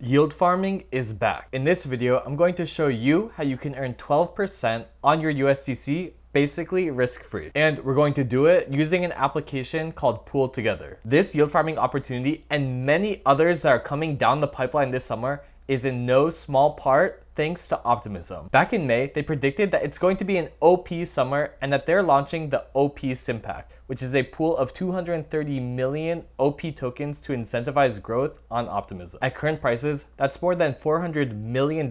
Yield farming is back. In this video, I'm going to show you how you can earn 12% on your USDC, basically risk-free. And we're going to do it using an application called PoolTogether. This yield farming opportunity and many others that are coming down the pipeline this summer is in no small part thanks to Optimism. Back in May, they predicted that it's going to be an OP summer and that they're launching the OP Simpack, which is a pool of 230 million OP tokens to incentivize growth on Optimism. At current prices, that's more than $400 million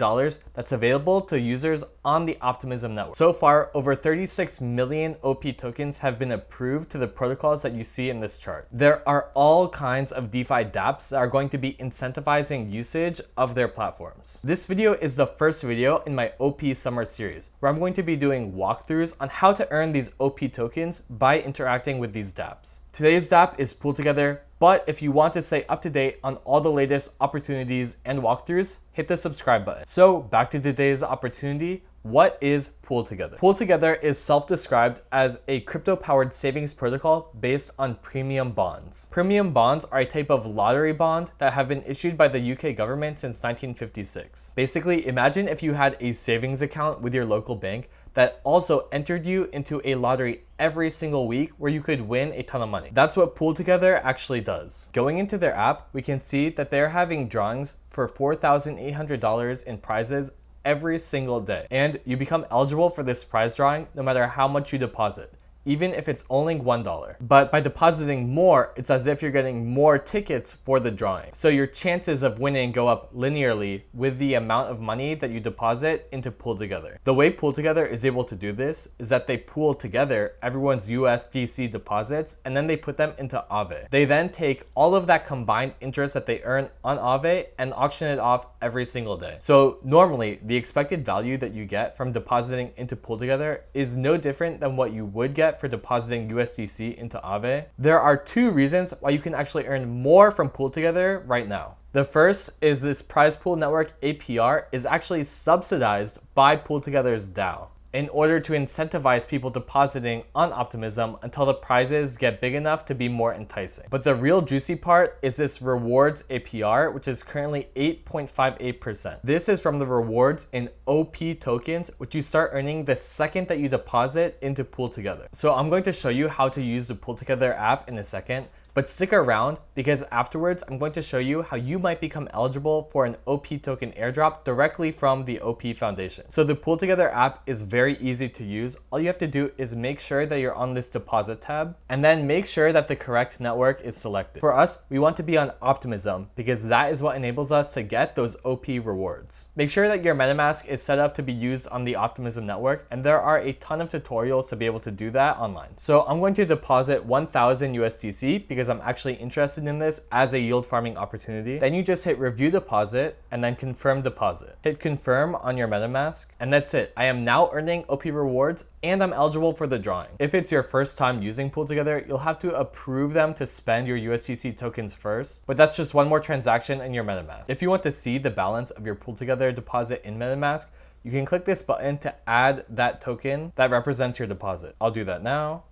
that's available to users on the Optimism Network. So far, over 36 million OP tokens have been approved to the protocols that you see in this chart. There are all kinds of DeFi dApps that are going to be incentivizing usage of their platforms. This video is the first video in my OP Summer series, where I'm going to be doing walkthroughs on how to earn these OP tokens by interacting with these dApps. Today's dApp is PoolTogether, but if you want to stay up to date on all the latest opportunities and walkthroughs, hit the subscribe button. So back to today's opportunity. What is PoolTogether? PoolTogether is self-described as a crypto-powered savings protocol based on premium bonds. Premium bonds are a type of lottery bond that have been issued by the UK government since 1956. Basically, imagine if you had a savings account with your local bank that also entered you into a lottery every single week where you could win a ton of money. That's what PoolTogether actually does. Going into their app, we can see that they're having drawings for $4,800 in prizes every single day. And you become eligible for this prize drawing no matter how much you deposit, even if it's only $1. But by depositing more, it's as if you're getting more tickets for the drawing. So your chances of winning go up linearly with the amount of money that you deposit into PoolTogether. The way PoolTogether is able to do this is that they pool together everyone's USDC deposits and then they put them into Aave. They then take all of that combined interest that they earn on Aave and auction it off every single day. So normally, the expected value that you get from depositing into PoolTogether is no different than what you would get for depositing USDC into Aave. There are two reasons why you can actually earn more from PoolTogether right now. The first is this prize pool network APR is actually subsidized by PoolTogether's DAO in order to incentivize people depositing on Optimism until the prizes get big enough to be more enticing. But the real juicy part is this rewards APR, which is currently 8.58%. This is from the rewards in OP tokens, which you start earning the second that you deposit into PoolTogether. So I'm going to show you how to use the PoolTogether app in a second, but stick around because afterwards I'm going to show you how you might become eligible for an OP token airdrop directly from the OP Foundation. So the PoolTogether app is very easy to use. All you have to do is make sure that you're on this deposit tab and then make sure that the correct network is selected. For us, we want to be on Optimism because that is what enables us to get those OP rewards. Make sure that your MetaMask is set up to be used on the Optimism network, and there are a ton of tutorials to be able to do that online. So I'm going to deposit 1,000 USDC because I'm actually interested in this as a yield farming opportunity. Then you just hit review deposit and then confirm deposit. Hit confirm on your MetaMask and that's it. I am now earning OP rewards and I'm eligible for the drawing. If it's your first time using PoolTogether, you'll have to approve them to spend your USDC tokens first, but that's just one more transaction in your MetaMask. If you want to see the balance of your PoolTogether deposit in MetaMask, you can click this button to add that token that represents your deposit. I'll do that now.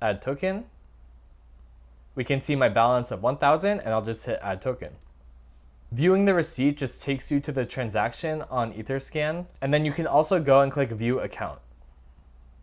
Add token. We can see my balance of 1,000 and I'll just hit add token. Viewing the receipt just takes you to the transaction on Etherscan, and then you can also go and click view account.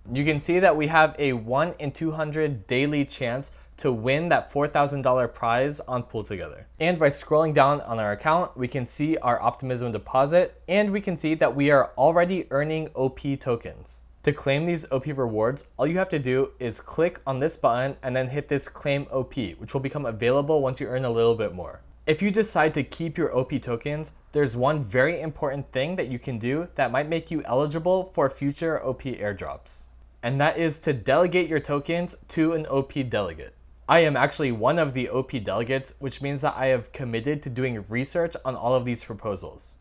You can see that we have a 1 in 200 daily chance to win that $4,000 prize on PoolTogether. And by scrolling down on our account, we can see our Optimism deposit and we can see that we are already earning OP tokens. To claim these OP rewards, all you have to do is click on this button and then hit this claim OP, which will become available once you earn a little bit more. If you decide to keep your OP tokens, there's one very important thing that you can do that might make you eligible for future OP airdrops. And that is to delegate your tokens to an OP delegate. I am actually one of the OP delegates, which means that I have committed to doing research on all of these proposals.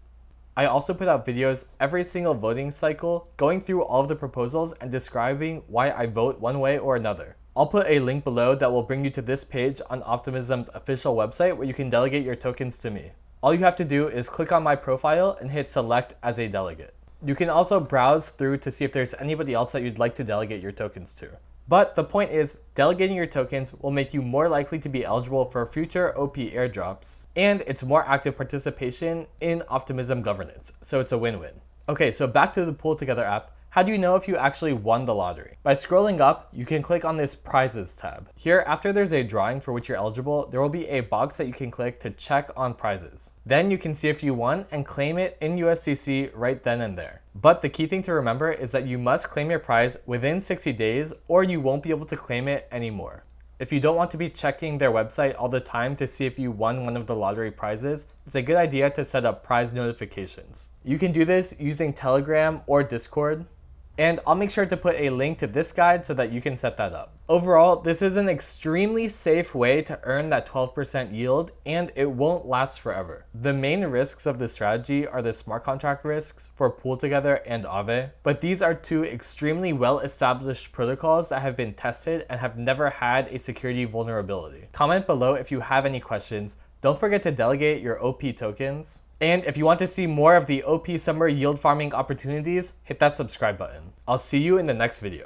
I also put out videos every single voting cycle going through all of the proposals and describing why I vote one way or another. I'll put a link below that will bring you to this page on Optimism's official website where you can delegate your tokens to me. All you have to do is click on my profile and hit select as a delegate. You can also browse through to see if there's anybody else that you'd like to delegate your tokens to. But the point is, delegating your tokens will make you more likely to be eligible for future OP airdrops, and it's more active participation in Optimism governance, so it's a win-win. Okay, so back to the PoolTogether app. How do you know if you actually won the lottery? By scrolling up, you can click on this prizes tab. Here, after there's a drawing for which you're eligible, there will be a box that you can click to check on prizes. Then you can see if you won and claim it in USDC right then and there. But the key thing to remember is that you must claim your prize within 60 days or you won't be able to claim it anymore. If you don't want to be checking their website all the time to see if you won one of the lottery prizes, it's a good idea to set up prize notifications. You can do this using Telegram or Discord. And I'll make sure to put a link to this guide so that you can set that up. Overall, this is an extremely safe way to earn that 12% yield, and it won't last forever. The main risks of this strategy are the smart contract risks for PoolTogether and Aave, but these are two extremely well-established protocols that have been tested and have never had a security vulnerability. Comment below if you have any questions. Don't forget to delegate your OP tokens. And if you want to see more of the OP summer yield farming opportunities, hit that subscribe button. I'll see you in the next video.